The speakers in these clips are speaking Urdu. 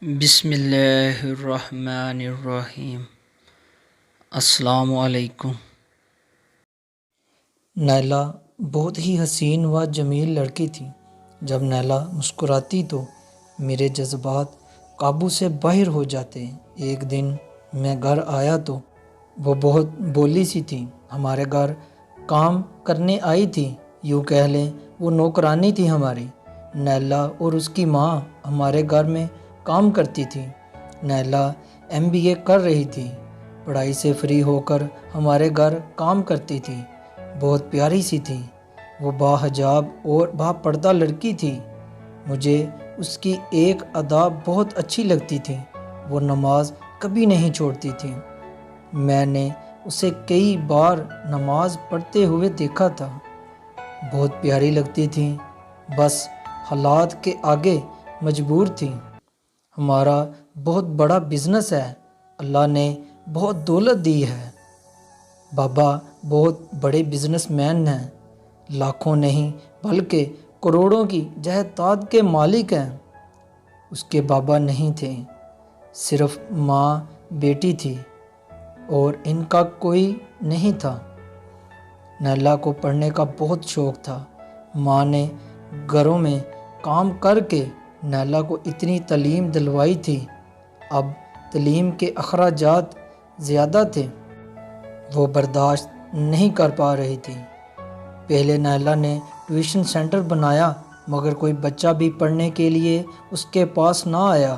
بسم اللہ الرحمن الرحیم۔ السلام علیکم۔ نیلا بہت ہی حسین و جمیل لڑکی تھی۔ جب نیلا مسکراتی تو میرے جذبات قابو سے باہر ہو جاتے۔ ایک دن میں گھر آیا تو وہ بہت بولی سی تھی۔ ہمارے گھر کام کرنے آئی تھی، یوں کہہ لیں وہ نوکرانی تھی ہماری۔ نیلا اور اس کی ماں ہمارے گھر میں کام کرتی تھی۔ نیلا MBA کر رہی تھی، پڑھائی سے فری ہو کر ہمارے گھر کام کرتی تھی۔ بہت پیاری سی تھی، وہ باحجاب اور با پردہ لڑکی تھی۔ مجھے اس کی ایک ادا بہت اچھی لگتی تھی، وہ نماز کبھی نہیں چھوڑتی تھی۔ میں نے اسے کئی بار نماز پڑھتے ہوئے دیکھا تھا۔ بہت پیاری لگتی تھی، بس حالات کے آگے مجبور تھی۔ ہمارا بہت بڑا بزنس ہے، اللہ نے بہت دولت دی ہے۔ بابا بہت بڑے بزنس مین ہیں، لاکھوں نہیں بلکہ کروڑوں کی جائیداد کے مالک ہیں۔ اس کے بابا نہیں تھے، صرف ماں بیٹی تھی اور ان کا کوئی نہیں تھا۔ نیلا کو پڑھنے کا بہت شوق تھا۔ ماں نے گھروں میں کام کر کے نیلا کو اتنی تعلیم دلوائی تھی۔ اب تعلیم کے اخراجات زیادہ تھے، وہ برداشت نہیں کر پا رہی تھی۔ پہلے نیلا نے ٹیوشن سینٹر بنایا، مگر کوئی بچہ بھی پڑھنے کے لیے اس کے پاس نہ آیا۔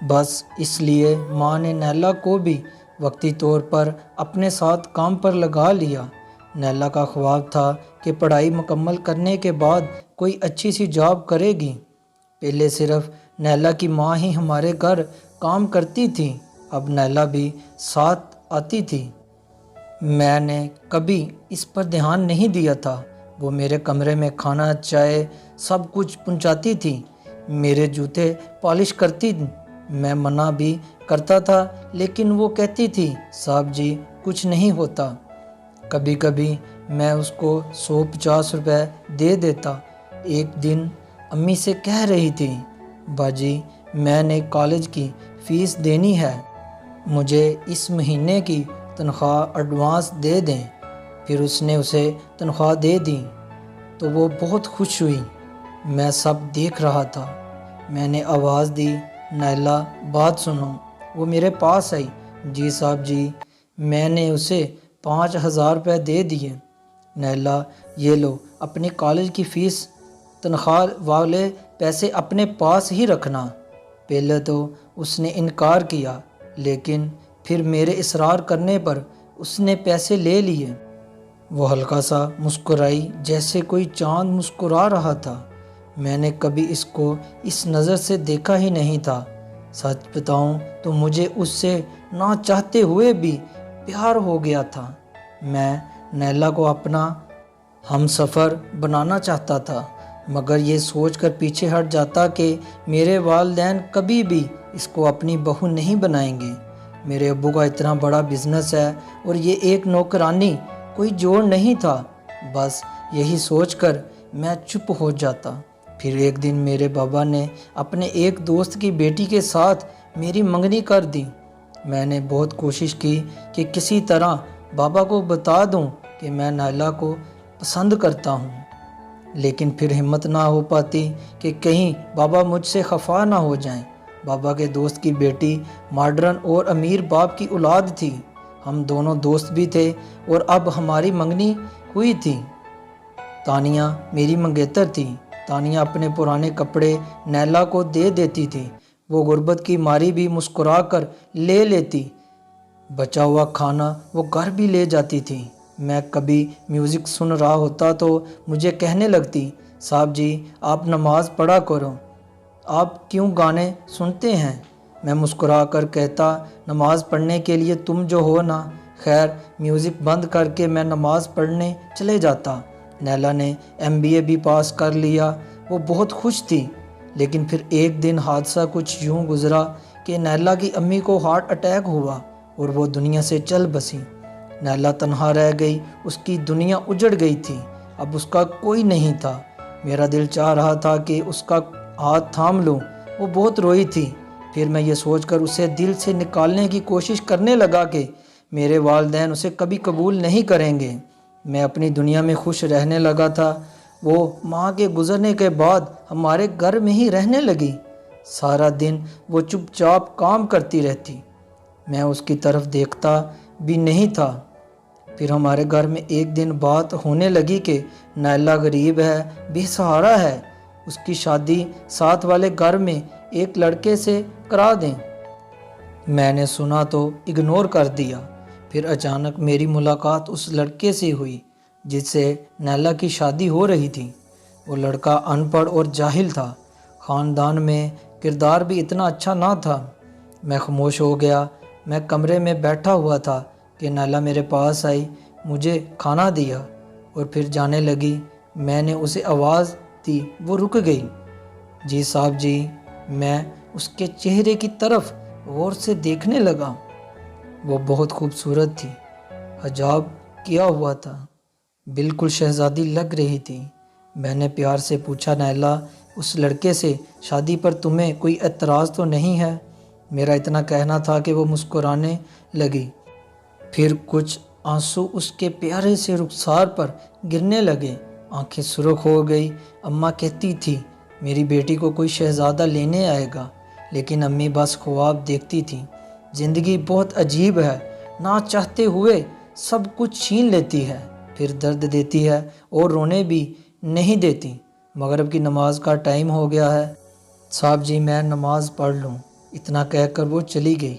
بس اس لیے ماں نے نیلا کو بھی وقتی طور پر اپنے ساتھ کام پر لگا لیا۔ نیلا کا خواب تھا کہ پڑھائی مکمل کرنے کے بعد کوئی اچھی سی جاب کرے گی۔ پہلے صرف نیلا کی ماں ہی ہمارے گھر کام کرتی تھی، اب نیلا بھی ساتھ آتی تھی۔ میں نے کبھی اس پر دھیان نہیں دیا تھا۔ وہ میرے کمرے میں کھانا، چائے سب کچھ پہنچاتی تھی، میرے جوتے پالش کرتی۔ میں منع بھی کرتا تھا لیکن وہ کہتی تھی صاحب جی کچھ نہیں ہوتا۔ کبھی کبھی میں اس کو 150 روپے دے دیتا۔ ایک دن امی سے کہہ رہی تھی باجی میں نے کالج کی فیس دینی ہے، مجھے اس مہینے کی تنخواہ ایڈوانس دے دیں۔ پھر اس نے اسے تنخواہ دے دی تو وہ بہت خوش ہوئی۔ میں سب دیکھ رہا تھا۔ میں نے آواز دی نیلا بات سنو۔ وہ میرے پاس آئی۔ جی صاحب جی، میں نے اسے 5000 روپے دے دیے۔ نیلا یہ لو اپنی کالج کی فیس، تنخواہ والے پیسے اپنے پاس ہی رکھنا۔ پہلے تو اس نے انکار کیا لیکن پھر میرے اصرار کرنے پر اس نے پیسے لے لیے۔ وہ ہلکا سا مسکرائی جیسے کوئی چاند مسکرا رہا تھا۔ میں نے کبھی اس کو اس نظر سے دیکھا ہی نہیں تھا۔ سچ بتاؤں تو مجھے اس سے نہ چاہتے ہوئے بھی پیار ہو گیا تھا۔ میں نیلا کو اپنا ہم سفر بنانا چاہتا تھا، مگر یہ سوچ کر پیچھے ہٹ جاتا کہ میرے والدین کبھی بھی اس کو اپنی بہو نہیں بنائیں گے۔ میرے ابو کا اتنا بڑا بزنس ہے اور یہ ایک نوکرانی کوئی جوڑ نہیں تھا۔ بس یہی سوچ کر میں چپ ہو جاتا۔ پھر ایک دن میرے بابا نے اپنے ایک دوست کی بیٹی کے ساتھ میری منگنی کر دی۔ میں نے بہت کوشش کی کہ کسی طرح بابا کو بتا دوں کہ میں نیلا کو پسند کرتا ہوں، لیکن پھر ہمت نہ ہو پاتی کہ کہیں بابا مجھ سے خفا نہ ہو جائیں۔ بابا کے دوست کی بیٹی ماڈرن اور امیر باپ کی اولاد تھی، ہم دونوں دوست بھی تھے اور اب ہماری منگنی ہوئی تھی۔ تانیہ میری منگیتر تھی۔ تانیہ اپنے پرانے کپڑے نیلا کو دے دیتی تھی، وہ غربت کی ماری بھی مسکرا کر لے لیتی۔ بچا ہوا کھانا وہ گھر بھی لے جاتی تھی۔ میں کبھی میوزک سن رہا ہوتا تو مجھے کہنے لگتی صاحب جی آپ نماز پڑھا کرو، آپ کیوں گانے سنتے ہیں؟ میں مسکرا کر کہتا نماز پڑھنے کے لیے تم جو ہو نا۔ خیر میوزک بند کر کے میں نماز پڑھنے چلے جاتا۔ نیلا نے MBA بھی پاس کر لیا، وہ بہت خوش تھی۔ لیکن پھر ایک دن حادثہ کچھ یوں گزرا کہ نیلا کی امی کو ہارٹ اٹیک ہوا اور وہ دنیا سے چل بسی۔ نیلا تنہا رہ گئی، اس کی دنیا اجڑ گئی تھی، اب اس کا کوئی نہیں تھا۔ میرا دل چاہ رہا تھا کہ اس کا ہاتھ تھام لوں، وہ بہت روئی تھی۔ پھر میں یہ سوچ کر اسے دل سے نکالنے کی کوشش کرنے لگا کہ میرے والدین اسے کبھی قبول نہیں کریں گے۔ میں اپنی دنیا میں خوش رہنے لگا تھا۔ وہ ماں کے گزرنے کے بعد ہمارے گھر میں ہی رہنے لگی۔ سارا دن وہ چپ چاپ کام کرتی رہتی، میں اس کی طرف دیکھتا بھی نہیں تھا۔ پھر ہمارے گھر میں ایک دن بات ہونے لگی کہ نائلہ غریب ہے، بے سہارا ہے، اس کی شادی ساتھ والے گھر میں ایک لڑکے سے کرا دیں۔ میں نے سنا تو اگنور کر دیا۔ پھر اچانک میری ملاقات اس لڑکے سے ہوئی جس سے نیلا کی شادی ہو رہی تھی۔ وہ لڑکا ان پڑھ اور جاہل تھا، خاندان میں کردار بھی اتنا اچھا نہ تھا۔ میں خاموش ہو گیا۔ میں کمرے میں بیٹھا ہوا تھا کہ نیلا میرے پاس آئی، مجھے کھانا دیا اور پھر جانے لگی۔ میں نے اسے آواز دی، وہ رک گئی۔ جی صاحب جی، میں اس کے چہرے کی طرف غور سے دیکھنے لگا۔ وہ بہت خوبصورت تھی، حجاب کیا ہوا تھا، بالکل شہزادی لگ رہی تھی۔ میں نے پیار سے پوچھا، نیلا، اس لڑکے سے شادی پر تمہیں کوئی اعتراض تو نہیں ہے؟ میرا اتنا کہنا تھا کہ وہ مسکرانے لگی۔ پھر کچھ آنسو اس کے پیارے سے رخسار پر گرنے لگے، آنکھیں سرخ ہو گئی۔ اماں کہتی تھی میری بیٹی کو کوئی شہزادہ لینے آئے گا، لیکن امی بس خواب دیکھتی تھیں۔ زندگی بہت عجیب ہے، نہ چاہتے ہوئے سب کچھ چھین لیتی ہے، پھر درد دیتی ہے اور رونے بھی نہیں دیتی۔ مغرب کی نماز کا ٹائم ہو گیا ہے، صاحب جی میں نماز پڑھ لوں۔ اتنا کہہ کر وہ چلی گئی۔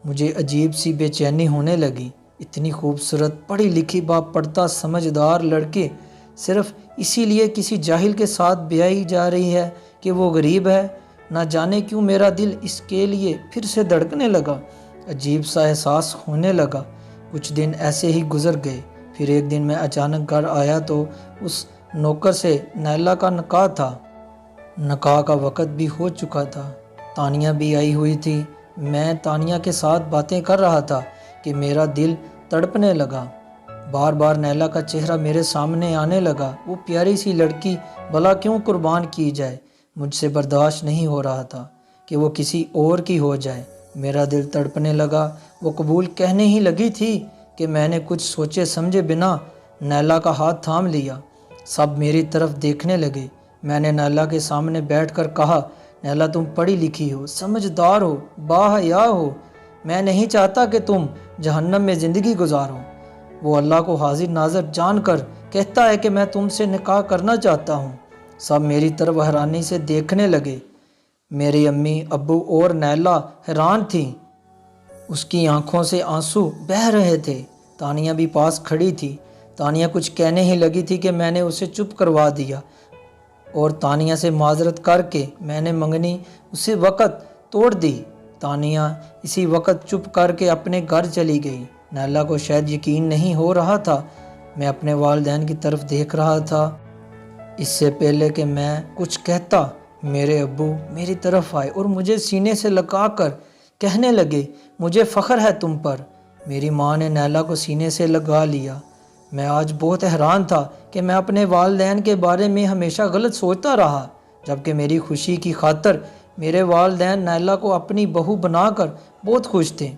مجھے عجیب سی بے چینی ہونے لگی۔ اتنی خوبصورت پڑھی لکھی باپردہ سمجھدار لڑکی صرف اسی لیے کسی جاہل کے ساتھ بیاہی جا رہی ہے کہ وہ غریب ہے۔ نہ جانے کیوں میرا دل اس کے لیے پھر سے دھڑکنے لگا، عجیب سا احساس ہونے لگا۔ کچھ دن ایسے ہی گزر گئے۔ پھر ایک دن میں اچانک گھر آیا تو اس نوکر سے نیلا کا نکاح تھا۔ نکاح کا وقت بھی ہو چکا تھا، تانیہ بھی آئی ہوئی تھی۔ میں تانیہ کے ساتھ باتیں کر رہا تھا کہ میرا دل تڑپنے لگا۔ بار بار نیلا کا چہرہ میرے سامنے آنے لگا۔ وہ پیاری سی لڑکی بھلا کیوں قربان کی جائے؟ مجھ سے برداشت نہیں ہو رہا تھا کہ وہ کسی اور کی ہو جائے۔ میرا دل تڑپنے لگا۔ وہ قبول کہنے ہی لگی تھی کہ میں نے کچھ سوچے سمجھے بنا نیلا کا ہاتھ تھام لیا۔ سب میری طرف دیکھنے لگے۔ میں نے نیلا کے سامنے بیٹھ کر کہا، نیلا تم پڑھی لکھی ہو، سمجھدار ہو، باحیا ہو، میں نہیں چاہتا کہ تم جہنم میں زندگی گزارو۔ وہ اللہ کو حاضر ناظر جان کر کہتا ہے کہ میں تم سے نکاح کرنا چاہتا ہوں۔ سب میری طرف حیرانی سے دیکھنے لگے۔ میری امی، ابو اور نیلا حیران تھیں۔ اس کی آنکھوں سے آنسو بہہ رہے تھے۔ تانیہ بھی پاس کھڑی تھی۔ تانیہ کچھ کہنے ہی لگی تھی کہ میں نے اسے چپ کروا دیا اور تانیہ سے معذرت کر کے میں نے منگنی اسی وقت توڑ دی۔ تانیہ اسی وقت چپ کر کے اپنے گھر چلی گئی۔ نیلا کو شاید یقین نہیں ہو رہا تھا۔ میں اپنے والدین کی طرف دیکھ رہا تھا۔ اس سے پہلے کہ میں کچھ کہتا، میرے ابو میری طرف آئے اور مجھے سینے سے لگا کر کہنے لگے، مجھے فخر ہے تم پر۔ میری ماں نے نیلا کو سینے سے لگا لیا۔ میں آج بہت حیران تھا کہ میں اپنے والدین کے بارے میں ہمیشہ غلط سوچتا رہا، جبکہ میری خوشی کی خاطر میرے والدین نیلا کو اپنی بہو بنا کر بہت خوش تھے۔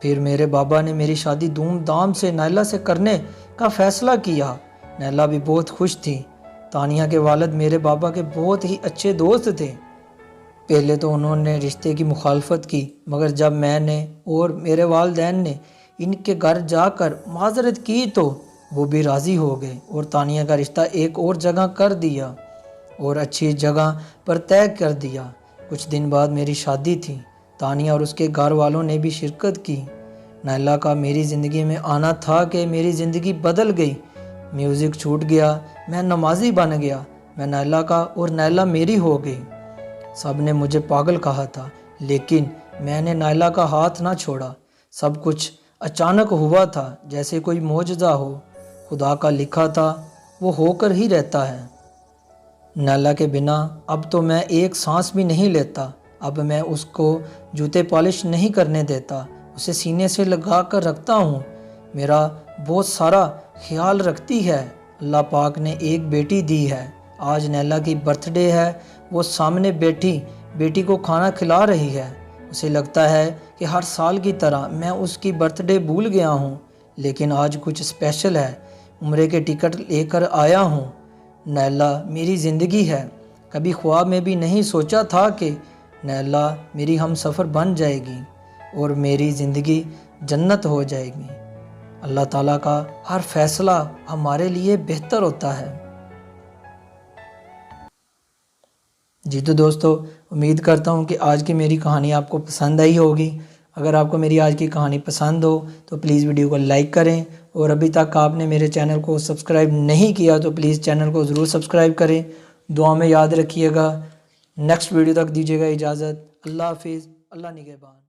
پھر میرے بابا نے میری شادی دھوم دھام سے نیلا سے کرنے کا فیصلہ کیا۔ نیلا بھی بہت خوش تھی۔ تانیہ کے والد میرے بابا کے بہت ہی اچھے دوست تھے۔ پہلے تو انہوں نے رشتے کی مخالفت کی، مگر جب میں نے اور میرے والدین نے ان کے گھر جا کر معذرت کی تو وہ بھی راضی ہو گئے اور تانیہ کا رشتہ ایک اور جگہ کر دیا اور اچھی جگہ پر طے کر دیا۔ کچھ دن بعد میری شادی تھی۔ تانیہ اور اس کے گھر والوں نے بھی شرکت کی۔ نیلا کا میری زندگی میں آنا تھا کہ میری زندگی بدل گئی۔ میوزک چھوٹ گیا، میں نمازی بن گیا، میں نیلا کا اور نیلا میری ہو گئی۔ سب نے مجھے پاگل کہا تھا، لیکن میں نے نیلا کا ہاتھ نہ چھوڑا۔ سب کچھ اچانک ہوا تھا، جیسے کوئی معجزہ ہو۔ خدا کا لکھا تھا، وہ ہو کر ہی رہتا ہے۔ نیلا کے بنا اب تو میں ایک سانس بھی نہیں لیتا۔ اب میں اس کو جوتے پالش نہیں کرنے دیتا، اسے سینے سے لگا کر رکھتا ہوں۔ میرا بہت سارا خیال رکھتی ہے۔ اللہ پاک نے ایک بیٹی دی ہے۔ آج نیلا کی برتھ ڈے ہے، وہ سامنے بیٹھی بیٹی کو کھانا کھلا رہی ہے۔ اسے لگتا ہے کہ ہر سال کی طرح میں اس کی برتھ ڈے بھول گیا ہوں، لیکن آج کچھ اسپیشل ہے۔ عمرے کے ٹکٹ لے کر آیا ہوں۔ نیلا میری زندگی ہے۔ کبھی خواب میں بھی نہیں سوچا تھا کہ نیلا میری ہم سفر بن جائے گی اور میری زندگی جنت ہو جائے گی۔ اللہ تعالیٰ کا ہر فیصلہ ہمارے لیے بہتر ہوتا ہے۔ جی تو دوستو، امید کرتا ہوں کہ آج کی میری کہانی آپ کو پسند آئی ہوگی۔ اگر آپ کو میری آج کی کہانی پسند ہو تو پلیز ویڈیو کو لائک کریں، اور ابھی تک آپ نے میرے چینل کو سبسکرائب نہیں کیا تو پلیز چینل کو ضرور سبسکرائب کریں۔ دعا میں یاد رکھیے گا۔ نیکسٹ ویڈیو تک دیجیے گا اجازت۔ اللہ حافظ، اللہ نگہبان۔